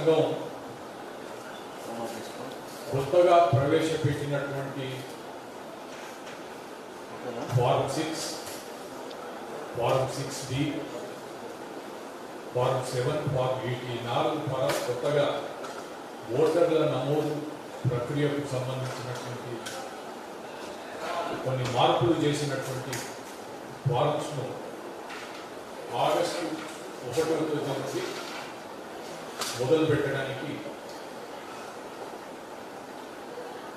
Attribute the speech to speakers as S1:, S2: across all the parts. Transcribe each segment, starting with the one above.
S1: సంఘం కొత్తగా ప్రవేశపెట్టినటువంటి form 6, form 6D, form 7, form 8 ఈ 4 ఫారం కొత్తగా ఓటర్ల నమోదు ప్రక్రియకు సంబంధించినటువంటి కొన్ని మార్పులు చేసినటువంటి ఫారమ్స్ను ఆగస్టు 1వ తేదీ నుంచి మొదలు పెట్టడానికి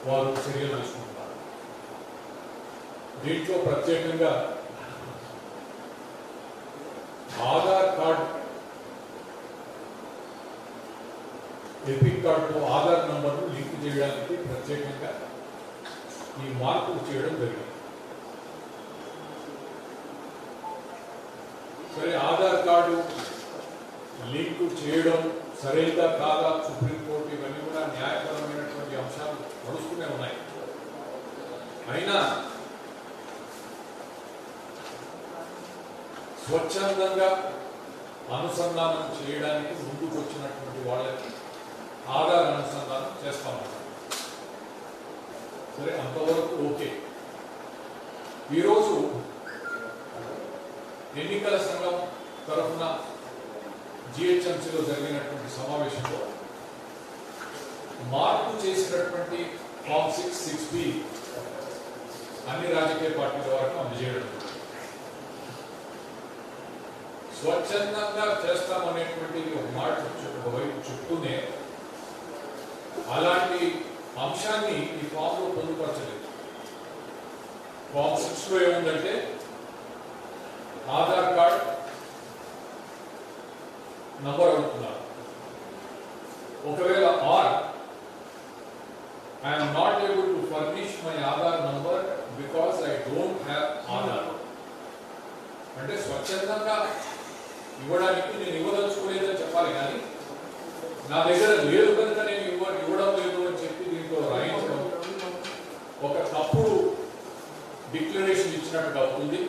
S1: వారు చర్యలు తీసుకుంటారు. దీంట్లో ప్రత్యేకంగా ఆధార్ కార్డ్, ఎపిక్ కార్డుతో ఆధార్ నంబర్ను లింక్ చేయడానికి ప్రత్యేకంగా ఈ మార్పులు చేయడం జరిగింది. సరే, ఆధార్ కార్డు లింక్ చేయడం సరైనదా కాదా, సుప్రీంకోర్టు ఇవన్నీ కూడా న్యాయపరమైనటువంటి అంశాలు నడుస్తూనే ఉన్నాయి. అయినా స్వచ్ఛందంగా అనుసంధానం చేయడానికి ముందుకు వచ్చినటువంటి వాళ్ళకి ఆధార్ అనుసంధానం చేస్తామన్నారు. సరే, అంతవరకు ఓకే. ఈరోజు ఎన్నికల సంఘం తరఫున జిహెచ్ఎంసీలో జరిగినటువంటి సమావేశంలో మార్పు చేసినటువంటి ఫామ్ 6, 6B అన్ని రాజకీయ పార్టీల వరకు అందజేయడం. స్వచ్ఛందంగా చేస్తామనేటువంటి ఒక మాట ఒకవైపు చెప్తూనే అలాంటి అంశాన్ని ఈ ఫామ్ లో పొందుపరచలేదు. ఫామ్ 6 లో ఏముందంటే ఆధార్ కార్డ్ నంబర్ అడుగుతున్నారు. ఒకవేళ I'm not able to furnish my Aadhaar number because I don't have Aadhaar అంటే స్వచ్ఛందంగా ఇవ్వడానికి నేను ఇవ్వదలుచుకోలేదని చెప్పాలి, కానీ నా దగ్గర లేదు కనుక నేను ఇవ్వడం లేదు అని చెప్పి దీంట్లో రాయించడం ఒక తప్పుడు డిక్లరేషన్ ఇచ్చినట్టుగా ఉంది.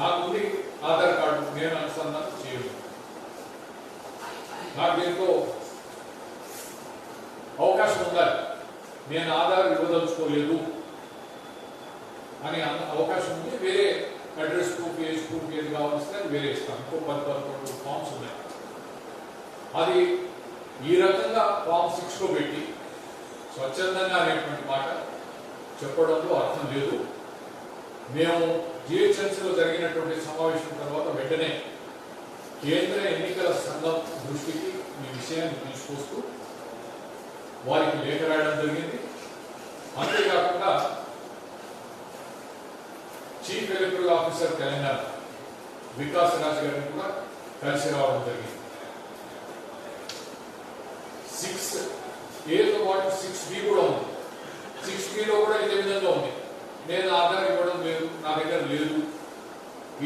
S1: నాకుంది ఆధార్ కార్డు, నేను అనుసంధానం చేయను, నాకు దీంతో అవకాశం ఉండాలి, నేను ఆధార్ ఇవ్వదలుచుకోలేదు అని అవకాశం ఉంది. వేరే అడ్రస్ ప్రూఫ్, ఏజ్ ప్రూఫ్ ఏది కావాల్సి అది వేరే ఇస్తాను. ఇంకో 10-11 ఫామ్స్ ఉన్నాయి. అది ఈ రకంగా ఫామ్ 6 లో పెట్టి స్వచ్ఛందంగా అనేటువంటి మాట చెప్పడంలో అర్థం లేదు. మేము జిహెచ్ఎంసీలో జరిగినటువంటి సమావేశం తర్వాత వెంటనే కేంద్ర ఎన్నికల సంఘం దృష్టికి ఈ విషయాన్ని తీసుకొస్తూ వారికి లేఖ రాయడం జరిగింది. అంతేకాకుండా chief electoral officer Telangana Vikas Raj గారిని కూడా కలిసి రావడం జరిగింది. 6A తో పాటు 6B కూడా ఉంది. 6B లో కూడా ఇదే విధంగా ఉంది, నేను ఆధార్ ఇవ్వడం లేదు, నా దగ్గర లేదు,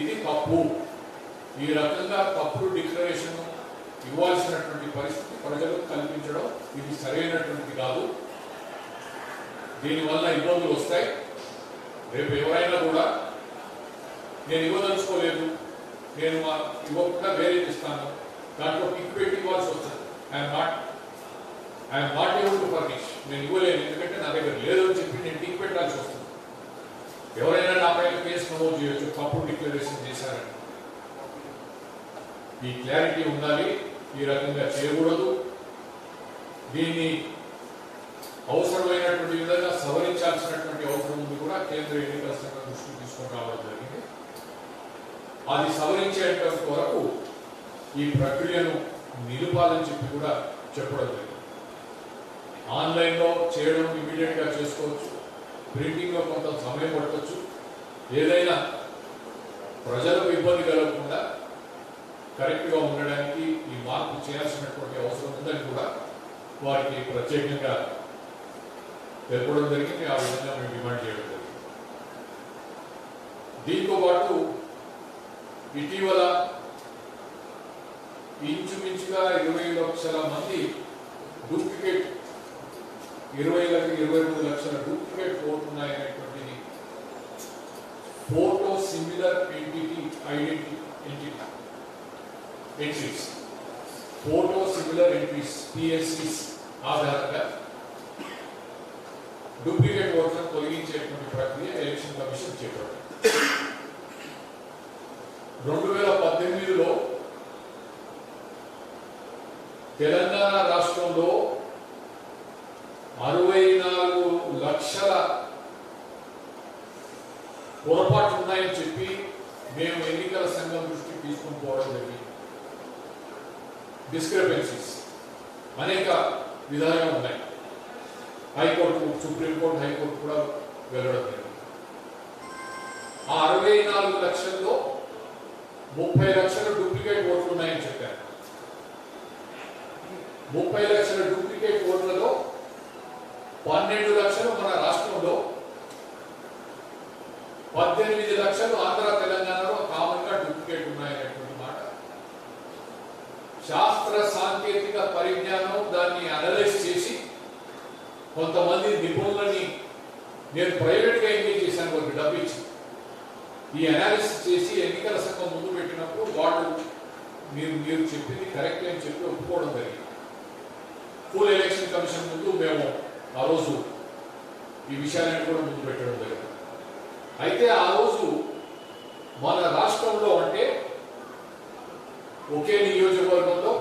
S1: ఇది తప్పు. ఈ రకంగా తప్పుడు డిక్లరేషన్ ఇవ్వాల్సినటువంటి పరిస్థితి ప్రజలకు కల్పించడం ఇది సరైనటువంటిది కాదు. దీనివల్ల ఇబ్బందులు వస్తాయి. రేపు ఎవరైనా కూడా నేను ఇవ్వదలుచుకోలేదు, నేను ఇవ్వకుండా వేరే ఇస్తాను, దాంట్లో పిక్ పెట్టి ఇవ్వాల్సి వస్తుంది. I'm not able to furnish, నేను ఇవ్వలేను ఎందుకంటే నా దగ్గర లేదు అని చెప్పి నేను టిక్ పెట్టాల్సి వస్తుంది. ఎవరైనా నా పైన కేసు నమోదు చేయొచ్చు తప్పుడు డిక్లరేషన్ చేశారని. ఈ క్లారిటీ ఉండాలి. ఈ రకంగా చేయకూడదు. దీన్ని అవసరమైనటువంటి విధంగా సవరించాల్సినటువంటి అవసరం ఉంది కూడా కేంద్ర ఎన్నికల సంఘం దృష్టికి తీసుకొని రావడం జరిగింది. అది సవరించేంత వరకు ఈ ప్రక్రియను నిలుపాలని చెప్పి కూడా చెప్పడం జరిగింది. ఆన్లైన్లో చేయడం ఇమీడియట్ గా చేసుకోవచ్చు, ప్రింటింగ్ లో కొంత సమయం పట్టవచ్చు. ఏదైనా ప్రజలకు ఇబ్బంది కలగకుండా కరెక్ట్ గా ఉండడానికి ఈ మార్పు చేయాల్సినటువంటి అవసరం ఉందని కూడా వారికి ప్రత్యేకంగా తెలపడం జరిగింది. ఆ విధంగా మేము డిమాండ్ చేయడం జరిగింది. దీంతో పాటు ఇటీవల ఇంచుమించుగా 20 లక్షల మంది డూప్లికేట్ 23 లక్షల డూప్లికేట్ ఓట్లు ఉన్నాయనేటువంటిది photo similar entity identity entries photo similar entries పిఎస్సిస్ ఆధారంగా డూప్లికేట్ ఓట్లను తొలగించేటువంటి ప్రక్రియ ఎలక్షన్ కమిషన్ చేపట్టింది. 2018లో తెలంగాణ రాష్ట్రంలో 64 లక్షల పొరపాట్లు ఉన్నాయని చెప్పి మేము ఎన్నికల సంఘం దృష్టికి తీసుకుని పోవడం జరిగింది. డిస్క్రిపెన్సీస్ అనేక విధాలుగా ఉన్నాయి. హైకోర్టు, సుప్రీంకోర్టు, హైకోర్టు కూడా వెళ్ళడం జరిగింది. ఆ 64 లక్షల్లో 30 లక్షల డూప్లికేట్ ఓట్లు ఉన్నాయని చెప్పారు. 30 లక్షల డూప్లికేట్ ఓట్లలో 12 లక్షలు మన రాష్ట్రంలో, 18 లక్షలు ఆంధ్ర తెలంగాణలో కామన్ గా డూప్లికేట్ ఉన్నాయనేటువంటి మాట. శాస్త్ర సాంకేతిక పరిజ్ఞానం దాన్ని అనలైజ్ చేసి కొంతమంది నిపుణులని నేను ప్రైవేట్ గా ఎంగేజ్ చేశాను, ఒక డబ్బు ఇచ్చి ఈ అనాలిసిస్ చేసి ఎన్నికల సంఘం ముందు పెట్టినప్పుడు వాళ్ళు మీరు చెప్పింది కరెక్ట్ అని చెప్పి ఒప్పుకోవడం జరిగింది. ఫుల్ ఎలక్షన్ కమిషన్ ముందు మేము ఆ రోజు ఈ విషయాన్ని కూడా ముందు పెట్టడం జరిగింది. అయితే ఆ రోజు మన రాష్ట్రంలో అంటే ఒకే నియోజకవర్గంలో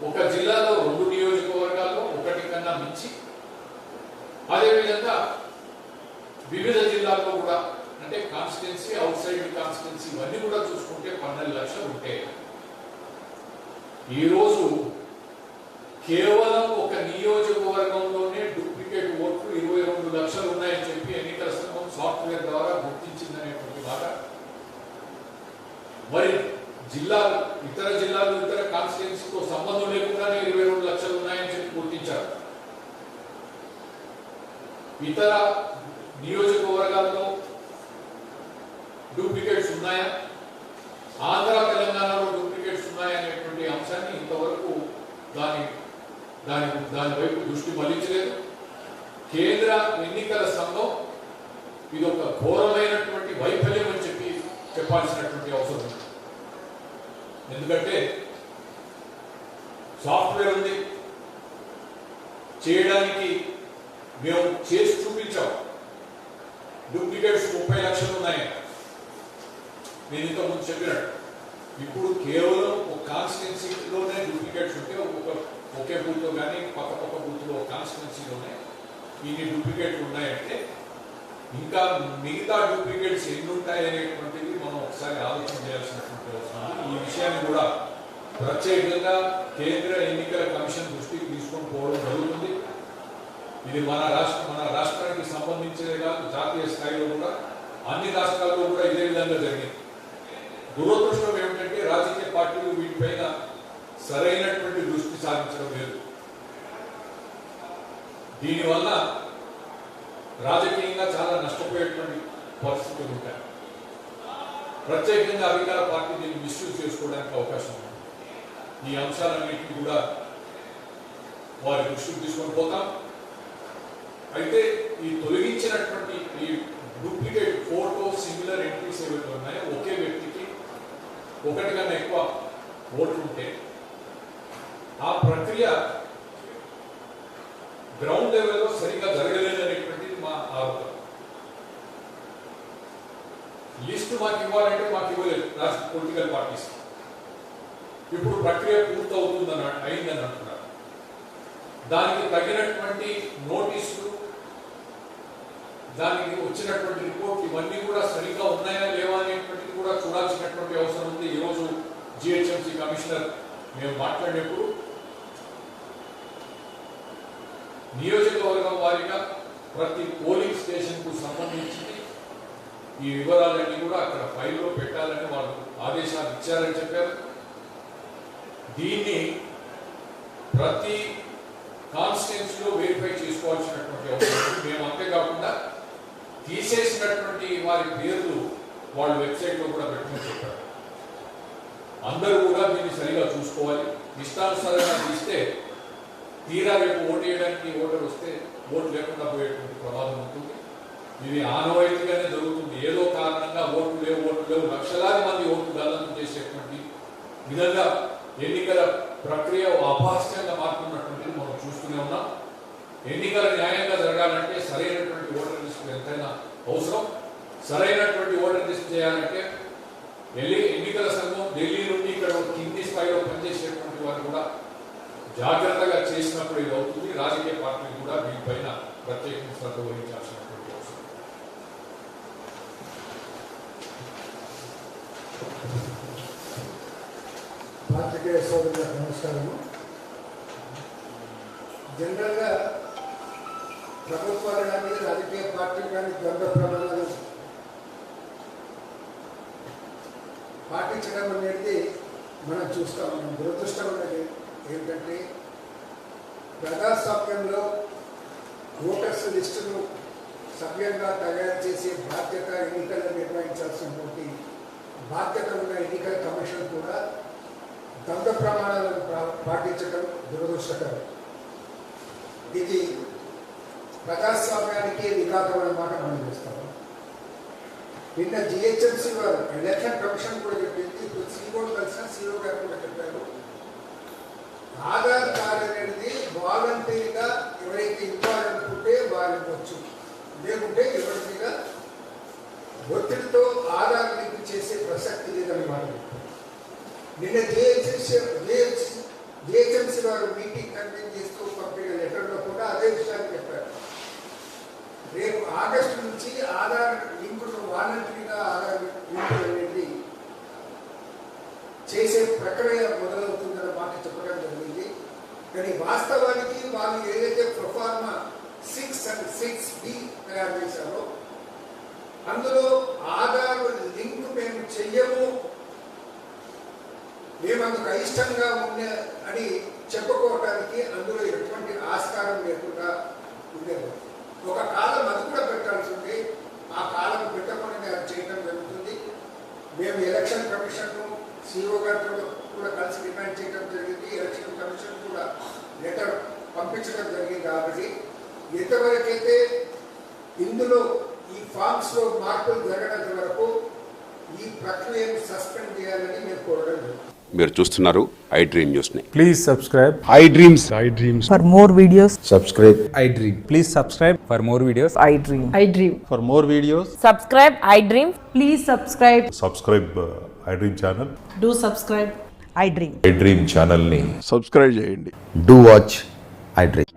S1: ఒక జిల్లాలో 2 నియోజకవర్గాల్లో ఒకటి కన్నా మించి, అదేవిధంగా వివిధ జిల్లాల్లో కూడా అంటే కాన్స్టిట్యున్సీ, అవుట్ సైడ్ కాన్స్టిట్యున్సీ ఇవన్నీ కూడా చూసుకుంటే 12 లక్షలు ఉంటే, ఈరోజు కేవలం ఒక నియోజకవర్గంలోనే డూప్లికేట్ ఓట్లు 22 లక్షలు ఉన్నాయని చెప్పి ఎన్నికల సంఘం సాఫ్ట్వేర్ ద్వారా గుర్తించిందనేటువంటి మాట. మరి జిల్లాలు, ఇతర జిల్లాలు, ఇతర కాన్స్టిట్యున్సీతో సంబంధం లేకుండానే 22 లక్షలు ఉన్నాయని చెప్పి గుర్తించారు. ఇతర నియోజకవర్గాల్లో డూప్లికేట్స్ ఉన్నాయా, ఆంధ్ర తెలంగాణలో డూప్లికేట్స్ ఉన్నాయనేటువంటి అంశాన్ని ఇంతవరకు దాని వైపు దృష్టి మళ్లించలేదు. కేంద్ర ఎన్నికల సంఘం ఇది ఒక ఘోరమైనటువంటి వైఫల్యం అని చెప్పి చెప్పాల్సినటువంటి అవసరం ఉంది. ఎందుకంటే సాఫ్ట్వేర్ ఉంది, చేయడానికి మేము చేసి చూపించాం. డూప్లికేట్స్ 30 లక్షలు ఉన్నాయి నేను ఇంతకుముందు చెప్పినట్టు. ఇప్పుడు కేవలం ఒక కాన్స్టిట్యున్సీలోనే డూప్లికేట్స్ ఉంటే ఒకే బూత్లో కానీ పక్క బూత్లో కాన్స్టిట్యున్సీలోనే ఇన్ని డూప్లికేట్లు ఉన్నాయంటే ఇంకా మిగతా డూప్లికేట్స్ ఎన్ని ఉంటాయనేటువంటిది మనం ఒకసారి ఆలోచన చేయాల్సినటువంటి అవసరం. ఈ విషయాన్ని కూడా ప్రత్యేకంగా కేంద్ర ఎన్నికల కమిషన్ దృష్టికి తీసుకొని పోవడం జరుగుతుంది. ఇది మన రాష్ట్రానికి సంబంధించేదే కాదు, జాతీయ స్థాయిలో కూడా అన్ని రాష్ట్రాల్లో కూడా ఇదే విధంగా జరిగింది. దురదృష్టం ఏమిటంటే రాజకీయ పార్టీలు వీటిపైన సరైనటువంటి దృష్టి సాధించడం లేదు. దీనివల్ల రాజకీయంగా చాలా నష్టపోయేటువంటి పరిస్థితులు ఉంటాయి. ప్రత్యేకంగా అధికార పార్టీ దీన్ని మిస్యూజ్ చేసుకోవడానికి అవకాశం ఉంది. ఈ అంశాలన్నింటినీ కూడా వారి దృష్టికి తీసుకొని పోతాం. అయితే ఈ తొలగించినటువంటి ఈ డూప్లికేట్ ఫోటో సిమిలర్ ఎంట్రీస్ ఏవైతే ఉన్నాయో, ఒకే వ్యక్తికి ఒకటి కన్నా ఎక్కువ ఓట్లు ఉంటే ఆ ప్రక్రియ గ్రౌండ్ లెవెల్లో సరిగ్గా జరగలేదు అనేటువంటిది మా ఆరోపణ. లిస్టు మాకు ఇవ్వాలంటే మాకు ఇవ్వలేదు రాష్ట్ర పొలిటికల్ పార్టీస్. ఇప్పుడు ప్రక్రియ పూర్తవుతుందని అయిందని అంటున్నారు. దానికి తగినటువంటి నోటీసులు, దానికి వచ్చినటువంటి రిపోర్ట్ ఇవన్నీ కూడా సరిగ్గా ఉన్నాయా లేవా అనేటువంటిది కూడా చూడాల్సినటువంటి అవసరం ఉంది. ఈరోజు జిహెచ్ఎంసీ కమిషనర్ మేము మాట్లాడేప్పుడు నియోజకవర్గం వారీగా ప్రతి పోలింగ్ స్టేషన్ కు సంబంధించి ఈ వివరాలన్నీ కూడా అక్కడ ఫైల్లో పెట్టాలని వాళ్ళు ఆదేశాలు ఇచ్చారని చెప్పారు. దీన్ని ప్రతి కాన్స్టిట్యున్సీలో వెరిఫై చేసుకోవాల్సినటువంటి అవసరం. మేము అంతేకాకుండా తీసేసినటువంటి వారి పేర్లు వాళ్ళు వెబ్సైట్లో కూడా పెట్టుకుని చెప్పారు. అందరూ కూడా దీన్ని సరిగా చూసుకోవాలి. ఇష్టానుసారంగా తీస్తే తీరా రేపు ఓటు వేయడానికి ఓటర్ వస్తే ఓటు లేకుండా పోయేటువంటి ప్రమాదం ఉంటుంది. ఇది ఆనవాయితీగానే జరుగుతుంది. ఏదో కారణంగా ఓట్లు లేవు లక్షలాది మంది ఓట్లు గల్లంతు చేసే విధంగా ఎన్నికల ప్రక్రియ అపహాస్యంగా మారుతున్నటువంటిది మనం చూస్తూనే ఉన్నాం. ఎన్నికలు న్యాయంగా జరగాలంటే సరైనటువంటి ఓటర్ లిస్టు ఎంతైనా అవసరం. సరైనటువంటి ఓటర్ లిస్ట్ చేయాలంటే ఎన్నికల సంఘం ఢిల్లీ నుండి ఇక్కడ కింది స్థాయిలో పనిచేసేటువంటి వారు కూడా జాగ్రత్తగా చేసినప్పుడు ఇది అవుతుంది. రాజకీయ పార్టీలు కూడా దీనిపైన ప్రత్యేకంగా శ్రద్ధ వహించాల్సినటువంటి అవసరం.
S2: పాత్రికేయ సోదరులకు నమస్కారము. జనరల్గా ప్రభుత్వాలు కానీ రాజకీయ పార్టీలు కానీ ద్వంద్వ ప్రమాణాలు పాటించడం అనేది మనం చూస్తూ ఉన్నాం. దురదృష్టం ఉన్నది ఏంటంటే ప్రజాస్వామ్యంలో ఓటర్స్ లిస్టును సవ్యంగా తయారు చేసే బాధ్యత ఎన్నికలు నిర్వహించాల్సినటువంటి బాధ్యత ఉన్న ఎన్నికల కమిషన్ కూడా ద్వంద్వ ప్రమాణాలను పాటించడం దురదృష్టకరం. ఇది ప్రజాస్వామ్యానికి విఘాతమైన మాట మనం చేస్తాము. నిన్న జిహెచ్ఎంసీ వారు ఎలక్షన్ కమిషన్ కూడా చెప్పింది, ఇప్పుడు సీఓ కలిసిన సీఓ గారు కూడా చెప్పారు, ఆధార్ కార్డు అనేది వాలంటీర్గా ఎవరైతే ఇవ్వాలనుకుంటే వాళ్ళు ఇవ్వచ్చు, లేకుంటే ఎవరిగా ఒత్తిడితో ఆధార్ లింక్ చేసే ప్రసక్తి లేదని మాట. నిన్న జిహెచ్ఎంసీ వారు మీటింగ్ కండక్ట్ చేస్తూ పంపిన లెటర్లో కూడా అదే విషయాన్ని చెప్పారు. రేపు ఆగస్టు నుంచి ఆధార్ లింకును వాలంటరీగా ఆధార్ లింకు అనేది చేసే ప్రక్రియ మొదలవుతుందన్న మాట చెప్పడం జరిగింది. కానీ వాస్తవానికి వాళ్ళు ఏదైతే ప్రొఫార్మా 6 and 6B తయారు చేశారో అందులో ఆధార్ లింక్ మేము చెయ్యము, మేము అందుకు అయిష్టంగా ఉండే అని చెప్పుకోవడానికి అందులో ఎటువంటి ఆస్కారం లేకుండా ఉండేది. ఒక కాలం అది కూడా పెట్టాల్సి ఉంది, ఆ కాలం పెట్టకుండా చేయడం జరుగుతుంది. మేము ఎలక్షన్ కమిషన్ను సిఓ గారితో కూడా కలిసి డిమాండ్ చేయడం జరిగింది. ఎలక్షన్ కమిషన్ కూడా లెటర్ పంపించడం జరిగింది. కాబట్టి ఎంతవరకైతే ఇందులో ఈ ఫామ్స్లో మార్పులు జరగనంత వరకు ఈ ప్రక్రియను సస్పెండ్ చేయాలని మేము కోరడం జరుగుతుంది.
S3: మీరు చూస్తున్నారు ఐ డ్రీమ్ న్యూస్ ని.
S4: Please subscribe
S3: I dreams
S5: For more videos,
S6: subscribe
S4: I Dream. Please subscribe for more videos.
S5: I dream. I dream.
S6: for more videos.
S5: Subscribe, I dream. Please subscribe.
S7: Subscribe I dream channel.
S5: Do subscribe. I dream.
S7: I dream ఛానల్ని
S6: subscribe చేయండి.
S3: Do watch I dream.